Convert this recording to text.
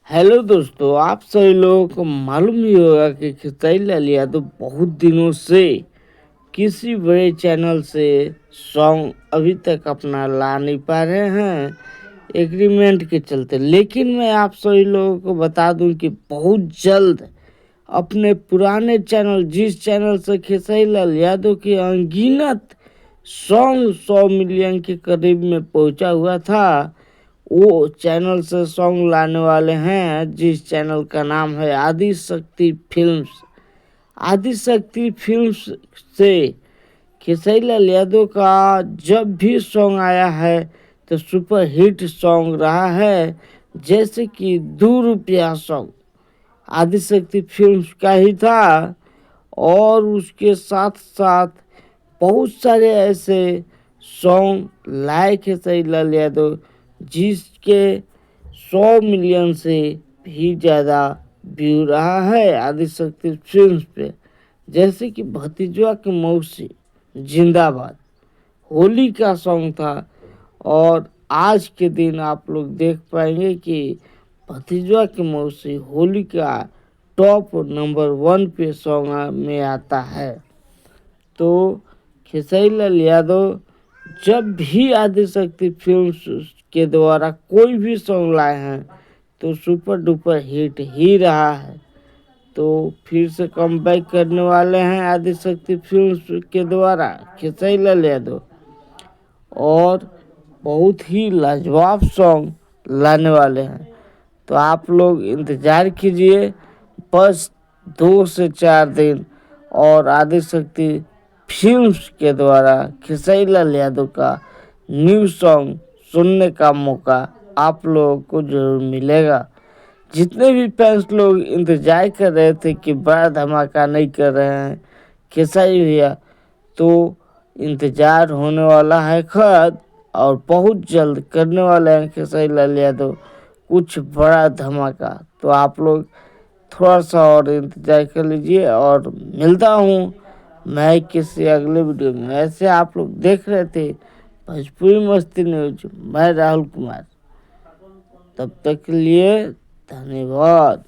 Hello दोस्तों, आप सभी लोगों को मालूम ही होगा कि खेसारी लाल यादव बहुत दिनों से किसी बड़े चैनल से सॉन्ग अभी तक अपना ला नहीं पा रहे हैं एग्रीमेंट के चलते। लेकिन मैं आप सभी लोगों को बता दूं कि बहुत जल्द अपने पुराने चैनल जिस चैनल से खेसारी लाल यादव की अनगिनत सॉन्ग 100 मिलियन के करीब में पहुंचा हुआ था, वो चैनल से सॉन्ग लाने वाले हैं, जिस चैनल का नाम है आदि शक्ति फिल्म्स। आदि शक्ति फिल्म्स से खेसारी लाल यादव का जब भी सॉन्ग आया है तो सुपर हिट सॉन्ग रहा है। जैसे कि 2 रुपया सॉन्ग आदि शक्ति फिल्म्स का ही था, और उसके साथ साथ बहुत सारे ऐसे सॉन्ग लाए खेसारी लाल यादव जिसके 100 मिलियन से भी ज़्यादा व्यू रहा है आदि शक्ति फिल्म्स पे। जैसे कि भतीजवा की मौसी जिंदाबाद होली का सॉन्ग था, और आज के दिन आप लोग देख पाएंगे कि भतीजवा की मौसी होली का टॉप नंबर 1 पे सॉन्ग में आता है। तो खेसारी लाल यादव जब भी आदि शक्ति फिल्म्स के द्वारा कोई भी सॉन्ग लाए हैं तो सुपर डुपर हिट ही रहा है। तो फिर से कमबैक करने वाले हैं आदि शक्ति फिल्म्स के द्वारा खेसारी लाल यादव, और बहुत ही लाजवाब सॉन्ग लाने वाले हैं। तो आप लोग इंतज़ार कीजिए बस 2 से 4 दिन, और आदि शक्ति फिल्म्स के द्वारा खेसारी लाल यादव का न्यू सॉन्ग सुनने का मौका आप लोगों को जरूर मिलेगा। जितने भी फैंस लोग इंतजार कर रहे थे कि बड़ा धमाका नहीं कर रहे हैं खेसारी भैया, तो इंतजार होने वाला है खत्म, और बहुत जल्द करने वाले हैं खेसारी लाल यादव कुछ बड़ा धमाका। तो आप लोग थोड़ा सा और इंतजार कर लीजिए, और मिलता हूँ मैं किसी अगले वीडियो में। ऐसे आप लोग देख रहे थे भोजपुरी मस्ती न्यूज, मैं राहुल कुमार। तब तक के लिए धन्यवाद।